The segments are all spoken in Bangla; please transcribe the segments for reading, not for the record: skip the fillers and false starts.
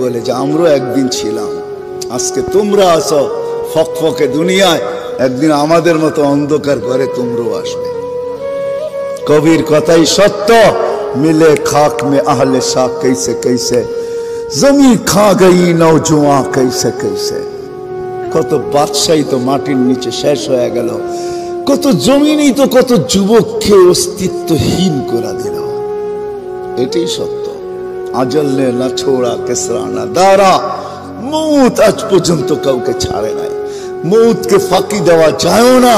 বলে যে আমরা একদিন ছিলাম, আজকে তোমরা আসো ফকফকে দুনিয়ায়, একদিন আমাদের মতো অন্ধকার করে তোমরাও আসবে। কবির কথাই সত্য, মিলে খাক মে আহলে শাহ कैसे कैसे, জমি খা গই নওজোয়ান कैसे कैसे। কত বাদশাহী তো মাটির নিচে শেষ হয়ে গেল, কত জমিনই তো কত যুবককে অস্তিত্বহীন করে দিল। এটাই সত্য। আজল নে না ছোড়া কেসরা না দারা, মৌত আজ পর্যন্ত কাউকে ছাড়ে নাই। মৌতকে ফাঁকি দেওয়া যায় না,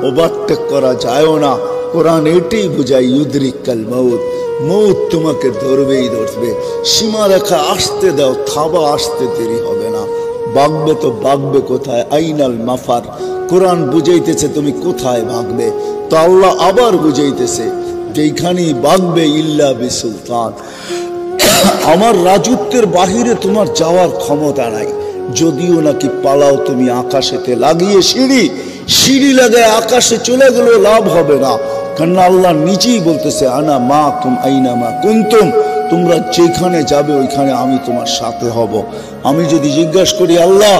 ওভারটেক করা যায় না। কোরআন এটাই বুঝায় ইউদরিকাল মৌত, মৌত তোমাকে ধরবেই ধরবে। সীমা রেখা আসতে দাও, থাবা আসতে দেরি হবে না। ভাগবে তো ভাগবে কোথায়, আইনাল মাফার। কোরআন বুঝাইতেছে তুমি কোথায় ভাগবে, তো আল্লাহ আবার বুঝাইতেছে যেখানেই ভাগবে ইল্লা বিসুলতান, আমার রাজত্বের বাহিরে তোমার যাওয়ার ক্ষমতা নাই। যদিও নাকি পালাও তুমি আকাশেতে লাগিয়ে সিঁড়ি, সিঁড়ি লাগায় আকাশে চলে গেলেও লাভ হবে না, কারণ আল্লাহ নিজেই বলতেছে আনা মা কুম আইনা মা কুনতুম, তোমরা যেখানে যাবে ওইখানে আমি তোমার সাথে হব। আমি যদি জিজ্ঞাসা করি আল্লাহ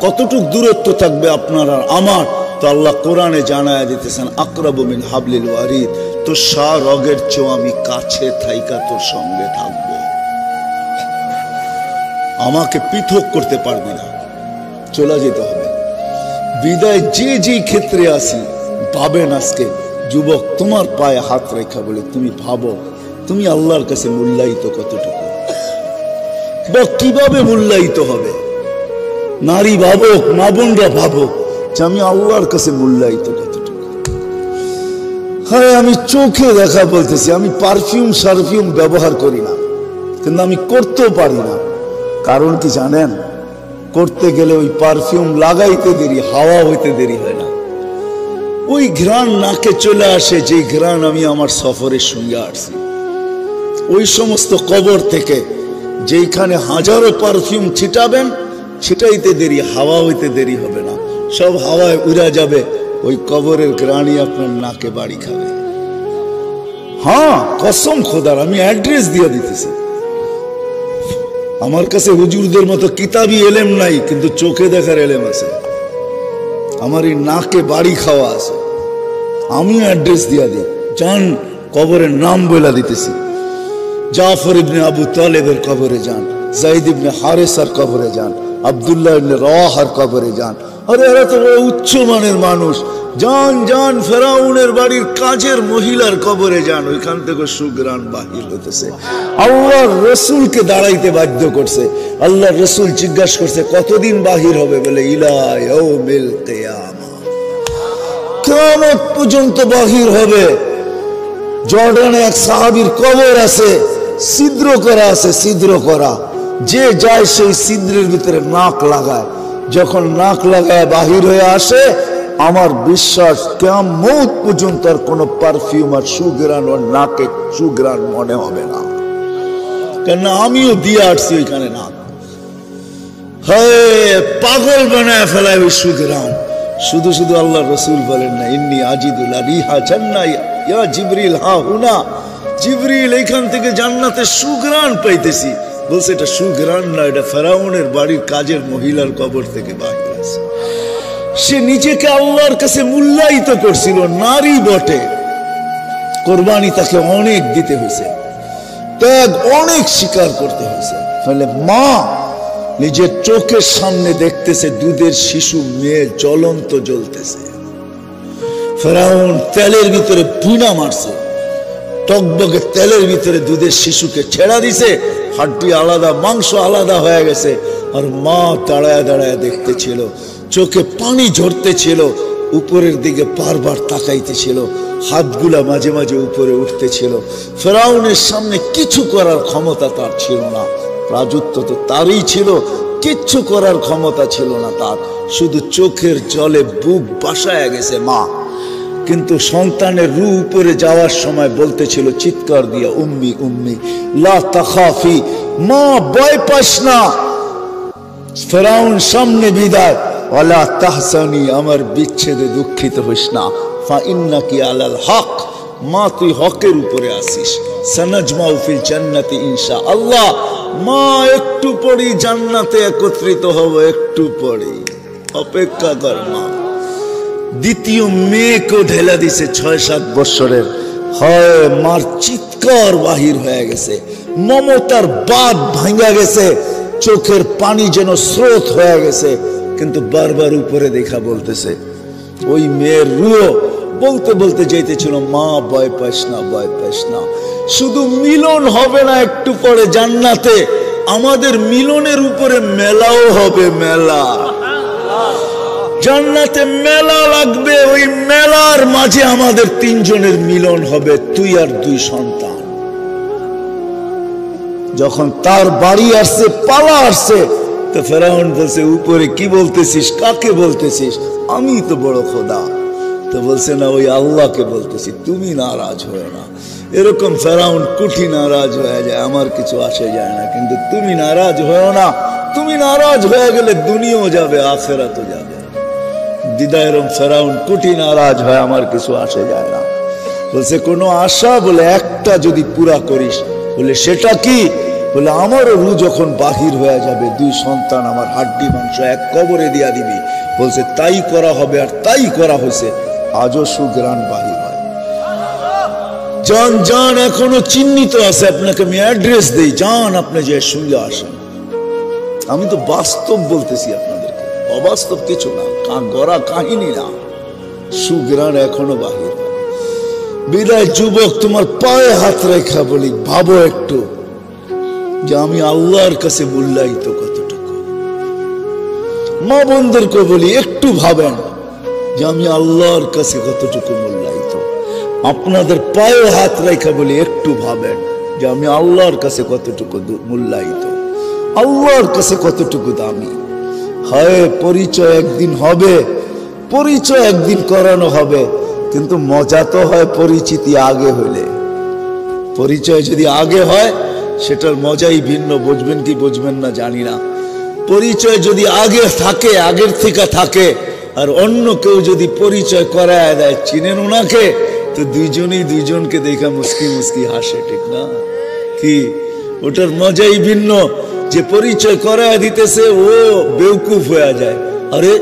কতটুক দূরত্ব থাকবে আপনার আর আমার, তো আল্লাহ কোরআনে জানায় দিতেছেন আকরাবু মিন হাবলিল ওয়ারিদ, তো শাহ রগের চেয়েও আমি কাছে থাইকা তোর সঙ্গে থাকবো। আমাকে পৃথক করতে পারবি না, চলে যেতে হবে। বিদায় যে যেই ক্ষেত্রে আসি ভাবেন, আজকে যুবক তোমার পায়ে হাত রেখা বলে তুমি ভাবো তুমি আল্লাহর কাছে মূল্যায়িত কতটুকু, বা কিভাবে মূল্যায়িত হবে। নারী ভাবুক, মা বোনরা ভাবুক যে আমি আল্লাহর কাছে মূল্যায়িত কতটুকু। হ্যাঁ, আমি চোখে দেখা বলতেছি, আমি পারফিউম সারফিউম ব্যবহার করি না, কিন্তু আমি করতেও পারি না। কারণ কি জানেন, করতে গেলে ওই পারফিউম লাগাইতে দেরি, হাওয়া হইতে দেরি হয় না। ওই ঘ্রাণ নাকে চলে আসে, যে ঘ্রাণ আমি আমার সফরের সঙ্গে আসছি। ওই সমস্ত কবর থেকে যেখানে হাজারো পারফিউম ছিটাবেন, ছিটাইতে দেরি, হাওয়া হইতে দেরি হবে না, সব হাওয়ায় উড়া যাবে, ওই কবরের ঘ্রাণই আপনার নাকে বাড়ি খাবে। হ্যাঁ, কসম খোদার, আমি অ্যাড্রেস দিয়ে দিতেছি। আমার কাছে হুজুরদের মতো কিতাবি এলেম নাই, কিন্তু চোখে দেখার এলেম আছে। আমার এই নাকে বাড়ি খাওয়া আছে, আমিও অ্যাড্রেস দিয়া দিই। যান, কবরের নাম বলে দিতেছি। জাফর ইবনে আবু তালেবের কবরে যান, যায়েদ ইবনে হারেসার কবরে যান, আব্দুল্লাহ ইবনে রাওয়াহার কবরে যান। আরে এরা তো উচ্চ মানের মানুষ। যান যান, ফেরাউনের বাড়ির কাজের মহিলার কবরে যান, ওইখান থেকে সুগ্রাণ বাহির হইতেছে। আল্লাহর রসুলকে দাঁড়াইতে বাধ্য করছে। আল্লাহর রসুল জিজ্ঞাসা করছে কতদিন বাহির হবে, বলে ইলা ইয়াউমিল কিয়ামা, কিয়ামত পর্যন্ত বাহির হবে। জর্ডানে এক সাহাবীর কবর আছে, ছিদ্র করা আছে, ছিদ্র করা। যে যায় সেই ছিদ্রের ভিতরে নাক লাগায়, যখন নাক লাগায় বাহির হয়ে আসে, আমার বিশ্বাস কিয়ামত পর্যন্ত আর কোনো পারফিউম আর সুগ্রাণ ওর নাকে সুগ্রাণ মনে হবে না, কেন আমিও দিয়ে আসছি ওইখানে নাক। হ্যাঁ, পাগল বানায় ফেলায় ওই সুগ্রাণ। শুধু শুধু আল্লাহ রসুল বলেন না, ইন্নী আজিদুল রিহা জান্নাত ইয়া জিবরিল হা হুনা, জিবরিল এখান থেকে জান্নাতে সুগ্রাণ পাইতেছি। বলছে এটা সুগ্রাণ না, এটা ফেরাউনের বাড়ির কাজের মহিলার কবর থেকে বাহির আছে। সে নিজেকে আল্লাহর কাছে মূল্যায়িত করছিল, নারী বটে। কোরবানি তাকে অনেক দিতে হয়েছে, ত্যাগ অনেক স্বীকার করতে হয়েছে। ফলে মা নিজের চোখের সামনে দেখতেছে দুধের শিশু মেয়ে জ্বলন্ত জ্বলতেছে। ফেরাউন তেলের ভিতরে পুনা মারছে, টকবকে তেলের ভিতরে দুধের শিশুকে ছেড়া দিছে, হাড্ডি আলাদা, মাংস আলাদা হয়ে গেছে। আর মা দাঁড়ায় দাঁড়ায় দেখতেছিল, চোখে পানি ঝরতেছিল, উপরের দিকে বারবার তাকাইতেছিল, হাতগুলা মাঝে মাঝে উপরে উঠতেছিল। ফেরাউনের সামনে কিছু করার ক্ষমতা তার ছিল না, রাজত্ব তো তারই ছিল, কিচ্ছু করার ক্ষমতা ছিল না তার। শুধু চোখের জলে বুক বাসায় গেছে মা। কিন্তু সন্তানের রূহ উপরে যাওয়ার সময় বলতেছিল চিৎকার দিয়া, উম্মি উম্মি লা তাখাফি, মা ভয় পাস না। ফেরাউন সামনে বিদায়, ওয়ালা তাহসানি, আমার বিচ্ছেদে দুঃখিত হইস না। ফা ইন্নাকি আলাল হক, মা তুই হকের উপরে আসিস। সানাজমাউ ফিল জান্নাতি ইনশাআল্লাহ, মা একটু পরেই জান্নাতে একত্রিত হব, একটু পরেই অপেক্ষা কর মা। দ্বিতীয় মেয়েকেও ঢেলা দিছে 6-7 বছরের। হয় মার চিৎকার বাহির হয়ে গেছে, মমতার বাঁধ ভাঙা গেছে, চোখের পানি যেন স্রোত হয়ে গেছে, কিন্তু বারবার উপরে দেখা বলতেছে। ওই মেয়ের রুহ বলতে বলতে যাইতেছিল, মা ভয় পাইস না, ভয় পাইস না, শুধু মিলন হবে না একটু পরে জান্নাতে, আমাদের মিলনের উপরে মেলাও হবে, মেলা। জান্নাতে মেলা লাগবে, ওই মেলার মাঝে আমাদের 3 জনের মিলন হবে, তুই আর 2 সন্তান। যখন তার বাড়ি আসছে, পালা আসছে, তো ফেরাউন বলছে, উপরে কি বলতেছিস, কাকে বলতেছিস? আমি তো বড় খোদা। তো বলছে, না, ওই আল্লাহকে বলতেছি, তুমি নারাজ হয়ে না। এরকম ফেরাউন কুঠি নারাজ হয়ে যায়, আমার কিছু আসে যায় না, কিন্তু তুমি নারাজ হয়েও না। তুমি নারাজ হয়ে গেলে দুনিয়াও যাবে, আখিরাতও যাবে। দিদায়রম ফেরাউন কুঠি নারাজ হয়, আমার কিছু আসে যায় না। বলছে, কোনো আশা? বলে, একটা যদি পুরা করিস। বলে, সেটা কি? বলে, আমারও রু যখন বাহির হয়ে যাবে, 2 সন্তান আমার হাড্ডি মাংস এক কবরে দিয়া দিবি। বলছে, তাই করা হবে, আর তাই করা হয়েছে। আজও সুগ্রাণ বাহির হয়। যান যান, এখনো চিহ্নিত আছে, আপনাকে আমি অ্যাড্রেস দেই, যান আপনি যে শুনলে আসেন। আমি তো বাস্তব বলতেছি আপনাদেরকে, অবাস্তব কিছু না, গড়া কাহিনী না। সুগ্রাণ এখনো বাহির হয়। বিদায় যুবক, তোমার পায়ে হাত রেখা বলি, ভাবো একটু যে আমি আল্লাহর কাছে মূল্যায়িত কতটুকু। মা বোনদেরকে বলি, একটু ভাবেন যে আমি আল্লাহর কাছে কতটুকু মূল্যায়িত। আপনাদের পায়ে হাত রেখা বলি, একটু ভাবেন যে আমি আল্লাহর কাছে কতটুকু মূল্যায়িত, আল্লাহর কাছে কতটুকু দামি। হয় পরিচয় একদিন হবে, পরিচয় একদিন করানো হবে, কিন্তু মজা তো হয় পরিচিতি আগে হইলে। পরিচয় যদি আগে হয়, সেটার মজাই ভিন্ন। বুঝবেন কি বুঝবেন না জানি না। পরিচয় যদি আগে থাকে, আগের থেকে থাকে, আর অন্য কেউ যদি পরিচয় করায় দেয়, চিনেন ওনাকে, তো 2 জনই 2 জনকে দেখা মুস্কি মুস্কি হাসে, ঠিক না? কি ওটার মজাই ভিন্ন। যে পরিচয় করায় দিতেছে, ও বেউকুফ হয়ে যায়। আরে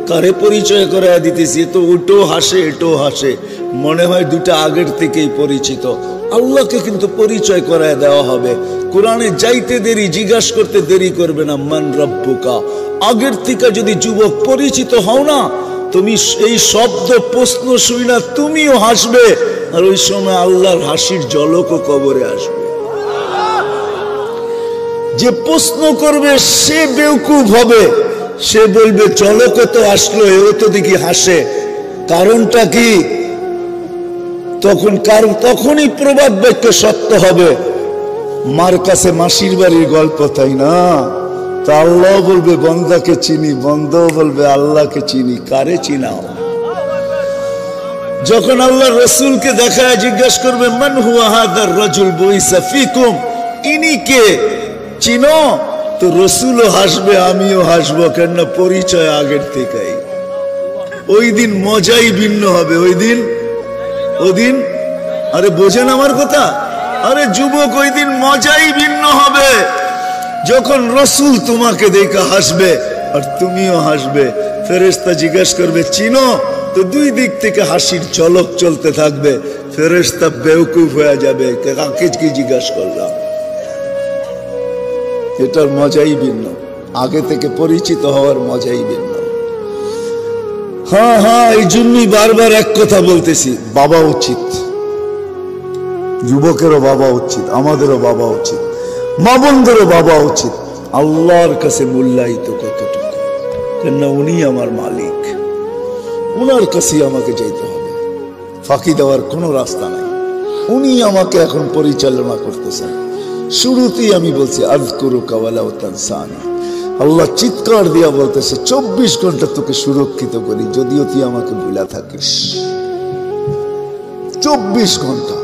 কারে পরিচয় করায় দিতেছি, তো ওটাও হাসে, এটাও হাসে, মনে হয় 2টা আগের থেকেই পরিচিত। আল্লাহকে কিন্তু পরিচয় করায় দেওয়া হবে। কোরআনে যাইতে দেরি, জিজ্ঞাসা করতে দেরি করবে না, মান রব্বুকা। আগের থেকে যদি যুবক পরিচিত হও না, তুমি এই শব্দ প্রশ্ন শুই না, তুমিও হাসবে, আর ওই সময় আল্লাহর হাসির ঝলকও কবরে আসবে। যে প্রশ্ন করবে সে বেউকুফ হবে, সে বলবে ঝলক তো আসলো, এও তো দেখি হাসে, কারণটা কি? তখনই প্রবাদ বাক্য সত্য হবে। মার কাছে মাসির বাড়ির গল্প, তাই না? তা আল্লাহ বলবে বন্দাকে চিনি, বন্দাও বলবে আল্লাহকে চিনি। কারে চিনাও? যখন আল্লাহ রসুলকে দেখায় জিজ্ঞাসা করবে, মান হুয়া হাদার রাজুল বুইসা ফিকুম, ইনি কে, চিনো? তো রসুলও হাসবে, আমিও হাসবো, কেন পরিচয় আগের থেকেই। ওই দিন মজাই ভিন্ন হবে। ওই দিন আরে বোঝেন আমার কথা? আরে যুবক, ওই দিন মজাই ভিন্ন হবে, যখন রসুল তোমাকে দেখে হাসবে আর তুমিও হাসবে। ফেরেশতা জিজ্ঞাসা করবে, চিনো? তো 2 দিক থেকে হাসির ঝলক চলতে থাকবে। ফেরেশতা বেউকুফ হয়ে যাবে, কাকে কি জিজ্ঞাসা করলাম। এটার মজাই ভিন্ন, আগে থেকে পরিচিত হওয়ার মজাই ভিন্ন। হ্যাঁ হ্যাঁ, এই জন্যই বারবার এক কথা বলতেছি, বাবা উচিত, যুবকেরও বাবা উচিত, আমাদেরও বাবা উচিত, মা বোনদেরও বাবা উচিত। আল্লাহর কাছে মূল্যায়িত কতটুকু, কেননা উনি আমার মালিক, উনার কাছেই আমাকে যেতে হবে, ফাঁকি দেওয়ার কোনো রাস্তা নাই। উনি আমাকে এখন পরিচালনা করতেছেন। শুরুতেই আমি বলছি, আযকুরুকা ওয়া লা তানসানি। আল্লাহ চিৎকার দিয়া বলতেছে, 24 ঘন্টা তোকে সুরক্ষিত করি, যদিও তুই আমাকে ভুলা থাকিস। 24 ঘন্টা।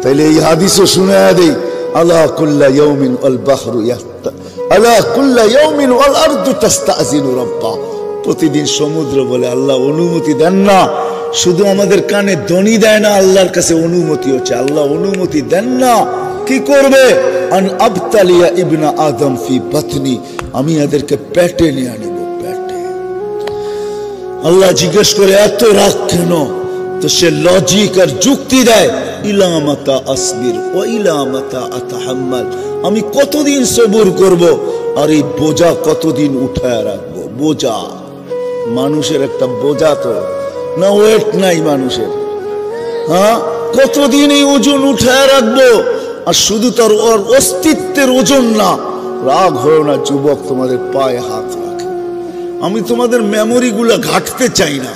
তাইলে এই হাদিসও শুনে দেই, আলা কুল্লা ইয়াউমিন আল বাহরু ইয়াহতা, আলা কুল্লা ইয়াউমিন ওয়াল আরদু তাস্তাযিনু রাব্বা। প্রতিদিন সমুদ্র বলে আল্লাহ অনুমতি দেন না। শুধু আমাদের কানে ধ্বনি দেয় না, আল্লাহর কাছে অনুমতি হচ্ছে, আল্লাহ অনুমতি দেন না। কি করবে? আন আবতালিয়া ইবনা আদম ফি বাতনি, আমি এদেরকে পেটে নিয়ে আনিব, পেটে। আল্লাহ জিজ্ঞেস করে এত রাগ কেন? তো সে লজিক আর যুক্তি দেয়, ইলা মাতা আসবির ও ইলা মাতা আতাহাম্মাল, আমি কতদিন সবুর করব, আর এই বোঝা কতদিন উঠায় রাখবো? বোঝা, মানুষের একটা বোঝা তো না, ওয়েট নাই মানুষের। হ্যাঁ, কতদিন এই ওজন উঠায় রাখবো? আর শুধু তার ওর অস্তিত্বের ওজন না। রাগ হয় না যুবক, তোমাদের পায়ে হাত রাখে। আমি তোমাদের মেমোরি গুলা ঘাটতে চাই না,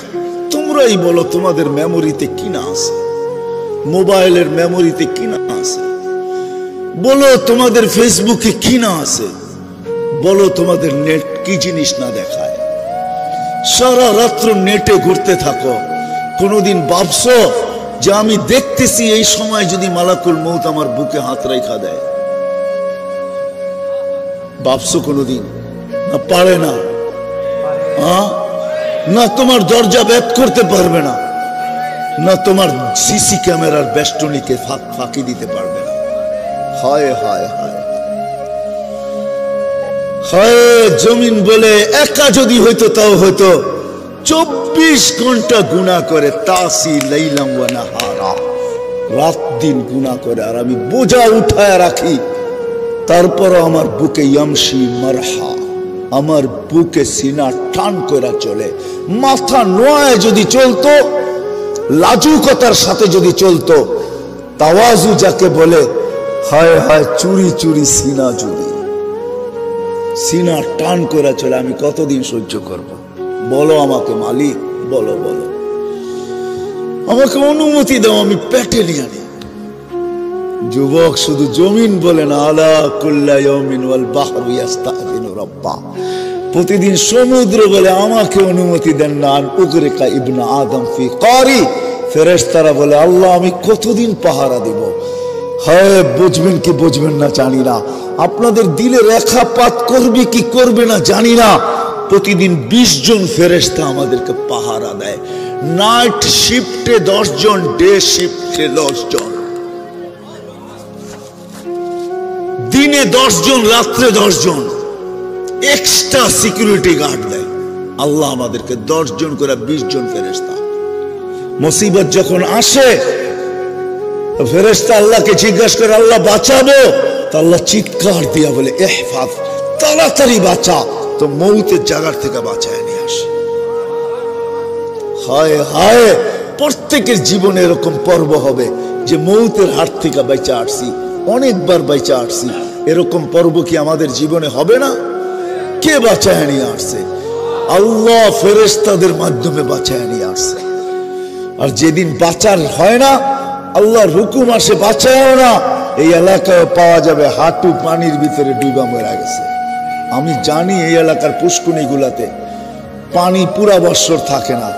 তোমরাই বলো তোমাদের মেমোরিতে কি না আছে, মোবাইলের মেমোরিতে কি না আছে, বলো তোমাদের ফেসবুকে কি না আছে, বলো তোমাদের নেট কি জিনিস না দেখায়। সারা রাত্র নেটে ঘুরতে থাকো, কোনোদিন ভাবছো যে আমি দেখতেছি এই সময় যদি মালাকুল মউত আমার বুকে হাত রেখা দেয়? ভাবছো কোনোদিন? না, পারে না। না তোমার দরজা ভেদ করতে পারবে না, না তোমার সিসি ক্যামেরার বেষ্টনীকে ফাঁকি দিতে পারবে না। হায় হায় হায় হায়, জমিন বলে একা যদি হইতো তাও হইতো 24 ঘন্টা গুনাহ করে, তাসি লাইলাম ওয়া নাহারা, রাত দিন গুনাহ করে, আর আমি বোঝা উঠায় রাখি। তারপর আমার বুকে ইয়ামশি মারহা, আমার বুকে সিনা টান করে চলে। মাথা নোয়ায় যদি চলতো, লাজুকতার সাথে যদি চলতো, তাওয়াজু যাকে বলে, হায় হায় চুরি চুরি সিনা চুরি, সিনা টান করে চলে। আমি কতদিন সহ্য করব? বলো আমাকে মালিক, বলো বলো, আমাকে অনুমতি দাও, আমি পেটে নিয়ে আনি। যুবক শুধু জমিন বলে না, আলা কুল্লা ইয়াউমিন ওয়াল বাহরু ইস্তাযিনু রাব্বা, প্রতিদিন সমুদ্র বলে আমাকে অনুমতি দেন না। আন উগরিকা ইবনা আদম ফি কারি, ফেরেশতারা বলে আল্লাহ আমি কতদিন পাহারা দিব? হয় বুঝবেন কি বুঝবেন না জানি না, আপনাদের দিলে রেখাপাত করবে কি করবে না জানি না। প্রতিদিন 20 জন ফেরেশতা আমাদেরকে পাহারা দেয়। নাইট শিফটে 10 জন, ডে শিফটে 10 জন, দিনে 10 জন, রাত্রে 10 জন, এক্সট্রা সিকিউরিটি গার্ড দেয় আল্লাহ আমাদেরকে। 10 জন করে 20 জন ফেরেশতা। মুসিবত যখন আসে, ফেরেশতা আল্লাহকে জিজ্ঞাসা করে আল্লাহ বাঁচাবো? তো আল্লাহ চিৎকার দিয়া বলে ইহফাজ, তাড়াতাড়ি বাঁচা। তো মৌতের জায়গার থেকে বাঁচায় নিয়ে আসে। হায় হায়, প্রত্যেকের জীবনে এরকম পর্ব হবে যে মৌতের হাত থেকে বাঁচা আসছি, অনেকবার বাঁচা আসছি। এরকম পর্ব কি আমাদের জীবনে হবে না? কে বাঁচায় নিয়ে আসছে? আল্লাহ ফেরেশতাদের মাধ্যমে বাঁচায় নিয়ে আসছে। আর যেদিন বাঁচার হয় না, আল্লাহর হুকুম আসে বাঁচায়ও না, এই এলাকায় পাওয়া যাবে হাঁটু পানির ভিতরে ডুবা মরা গেছে। আমি জানি এই এলাকার পুষ্কুনি গুলাতে পানি পুরা বৎসর থাকে না।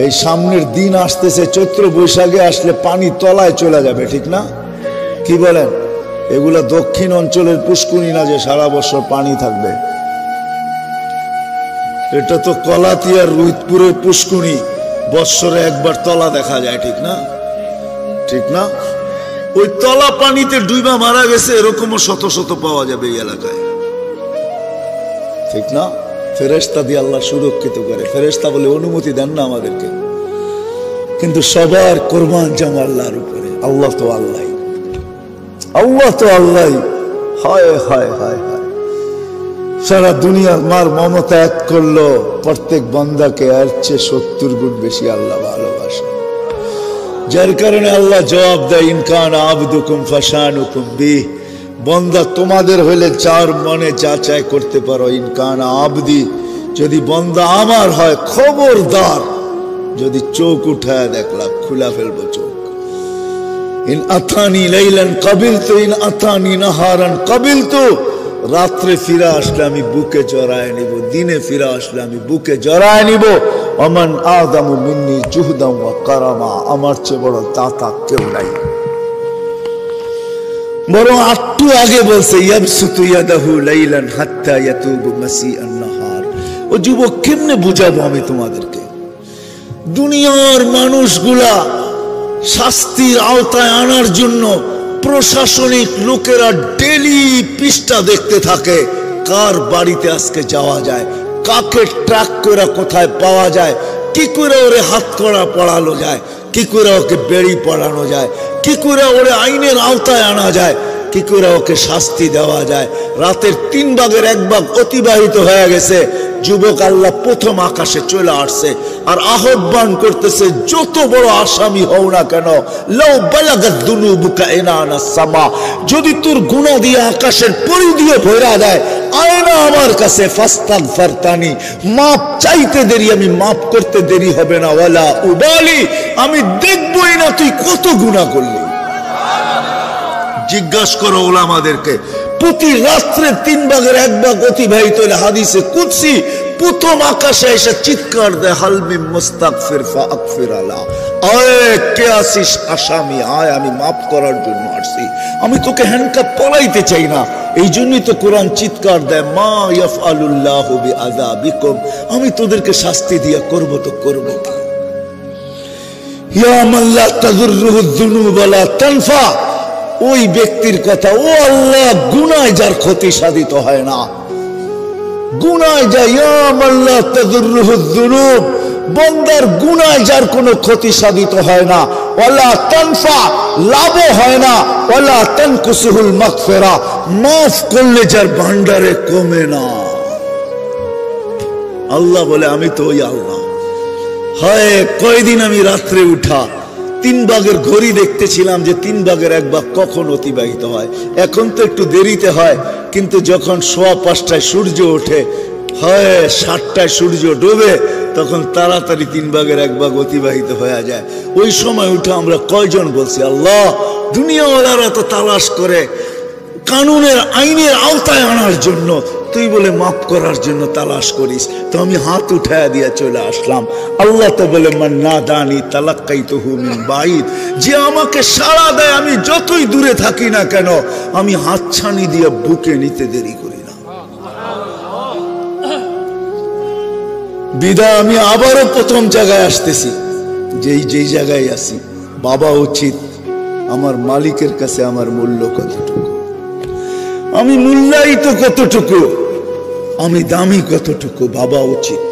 এই সামনের দিন আসতেছে, চৈত্র বৈশাখে আসলে পানি তলায় চলে যাবে, ঠিক না? কি বলেন? এগুলা দক্ষিণ অঞ্চলের পুষ্কুনি না যে সারা বছর পানি থাকবে। এটা তো কলাতিয়ার রুইতপুরের পুষ্কুনি, বৎসরে একবার তলা দেখা যায়, ঠিক না? ঠিক না? ওই তলা পানিতে ডুবা মারা গেছে এরকমও শত শত পাওয়া যাবে এই এলাকায়, ঠিক না? ফেরেশতা দিয়ে আল্লাহ সুরক্ষিত করে। ফেরেশতা বলে অনুমতি দেন না আমাদেরকে, কিন্তু সবার কোরবান জাম আল্লাহর উপরে। আল্লাহ তো আল্লাহ, আল্লাহ তো আল্লাহ। হায় হায় হায় হায়, সারা দুনিয়ার মার মমতা এক করলো, প্রত্যেক বান্দাকে এর চেয়ে 70 গুণ বেশি আল্লাহ ভালোবাসে। যার কারণে আল্লাহ জবাব দেয়, ইনকান আবদুকুম ফাশানুকুম বিহ, বন্দা তোমাদের হইলে যার মনে যা চায় করতে পারো। ইনকান আবদি, যদি বন্দা আমার হয়, খবরদার যদি চোখ উঠায় দেখলা খুলা ফেলবো চোখ। ইন আতানি লাইলান কাবিলতু, ইন আতানি নাহারান কাবিলতু, রাত্রে ফিরে আসলে আমি বুকে জড়ায় নিব, দিনে ফিরে আসলে আমি বুকে জড়ায় নিব। ওমান আদামু মিন্নি জুহদাম ওয়া কারামা, আমার চেয়ে বড় দাতা কেউ নাই। বরং একটু আগে বলছে ইয়াবসুতু ইয়াদাহু লাইলান হাত্তা ইয়াতুবু মাসিআন নাহার। ও যুবক, কেমনে বুঝাবো আমি তোমাদেরকে? দুনিয়ার মানুষগুলা শাস্তির আওতায় আনার জন্য প্রশাসনিক লোকেরা ডেলি পৃষ্ঠা দেখতে থাকে কার বাড়িতে আজকে যাওয়া যায়, কাকে ট্র্যাক করে কোথায় পাওয়া যায়, কি করে ওরে হাত করা পড়ানো যায়, কি করে ওকে বেড়ি পড়ানো যায়, কি করে ওরে আইনের আওতায় আনা যায়, কি করে ওকে শাস্তি দেওয়া যায়। রাতের 3 ভাগের 1 ভাগ অতিবাহিত হয়ে গেছে, যুবক আল্লাহ প্রথম আকাশে চলে আসছে আর আহ্বান করতেছে, যত বড় আসামি হও না কেন, লাউ বালাগাত দুনুবুকা ইনানা সামা, যদি তোর গুনাহ দিয়ে আকাশের পরিধিও ভরা দেয়, আয় না আমার কাছে ফাস্তাগফারতানি, মাপ চাইতে দেরি, আমি মাপ করতে দেরি হবে না, ওয়ালা উবালি, আমি দেখবই না তুই কত গুনাহ করলি। জিজ্ঞাসা করো ওলামাদেরকে, প্রতি রাত্রে 3 ভাগের 1 ভাগ অতিবাহিত হলে হাদিসে কুদসি প্রথম আকাশে এসে চিৎকার দেয়, হালমি মুস্তাগফির ফাগফির আলা, আয় কে আসিস আসামি, আয় আমি মাফ করার জন্য আসছি, আমি তোকে হ্যান্ডকাপ পরাইতে চাই না। এই জন্যই তো কোরআন চিৎকার দেয়, মা ইয়াফআলুল্লাহু বিআযাবিকুম, আমি তোদেরকে শাস্তি দিয়া করব তো করব কি। ইয়া মান লা তাযুররুহু যুনুব ওয়ালা তানফা, ওই ব্যক্তির কথা, ও আল্লাহ গুনায় যার ক্ষতি সাধিত হয় না, গুনায় যা, ইয়া মান লা তাযুররুহু যুনুব, বান্দার গুনায় যার কোনো ক্ষতি সাধিত হয় না, ওয়ালা তানফা, লাভও হয় না, ওয়ালা তানকুসুহুল মাগফিরা, মাফ করলে যার ভান্ডারে কমে না। আল্লাহ বলে, আমি তো ওই আল্লাহ। হয় কয়দিন আমি রাত্রে উঠা 3 ভাগের ঘড়ি দেখতেছিলাম যে 3 ভাগের 1 ভাগ কখন অতিবাহিত হয়। এখন তো একটু দেরিতে হয়, কিন্তু যখন 5:15টায় সূর্য ওঠে, হয় 7টায় সূর্য ডোবে, তখন তাড়াতাড়ি 3 ভাগের 1 ভাগ অতিবাহিত হয়ে যায়। ওই সময় উঠে আমরা কয়জন বলছি, আল্লাহ দুনিয়াওয়ালারা তো তালাশ করে কানুনের আইনের আওতায় আনার জন্য, তুই বলে মাফ করার জন্য তালাশ করিস, তো আমি হাত উঠায়া দিয়া চলে আসলাম। আল্লাহ তো বলে, মান নাদানি তালাক্কাইতুহু মিন বাঈদ, যে আমাকে সাড়া দেয় আমি যতই দূরে থাকি না কেন, আমি হাতছানি দিয়ে বুকে নিতে দেরি করি না। বিদায় আমি আবারও প্রথম জায়গায় আসতেছি, যেই জায়গায় আছি, বাবা উচিত আমার মালিকের কাছে আমার মূল্য কতটুকু, আমি মূল্যায়িত কতটুকু, আমি দামি কতটুকু, বাবা উচিত।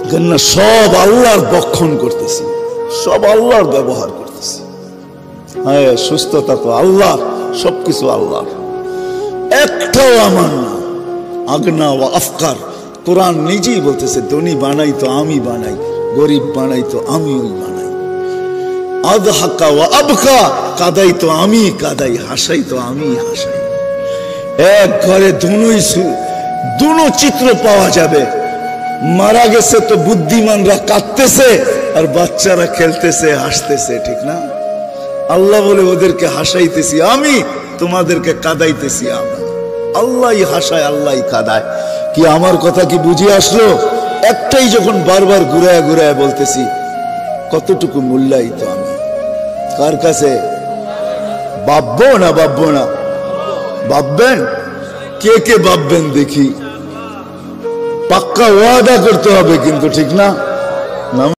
কেননা সব আল্লাহর বক্ষণ করতেছি, সব আল্লাহর ব্যবহার করতেছি। হ্যাঁ, সুস্থতা তো আল্লাহর, সবকিছু আল্লাহর, একটাও আমার না। আগনা ওয়া আফকার, কোরআন নিজেই বলতেছে, ধনী বানাই তো আমি বানাই, গরিব বানাই তো আমি ওই বানাই। আদহাকা ওয়া আবকা, কাদাই তো আমি কাদাই, হাসাই তো আমি হাসাই। এক ঘরে দুনো চিত্র পাওয়া যাবে, মারা গেছে তো বুদ্ধিমানরা কাঁদতেছে আর বাচ্চারা খেলতেছে হাসতেছে, ঠিক না? আল্লাহ বলে, ওদেরকে হাসাইতেছি আমি, তোমাদেরকে কাদাইতেছি আমি। আল্লাহই হাসায়, আল্লাহই কাদায়। কি আমার কথা কি বুঝে আসলো? একটাই যখন বারবার ঘুরায় ঘুরায় বলতেছি, কতটুকু মূল্যায়িত আমি কার কাছে? ভাববো না ভাববেন? কে কে ভাববেন দেখি? পাক্কা ওয়াদা করতে হবে কিন্তু, ঠিক না?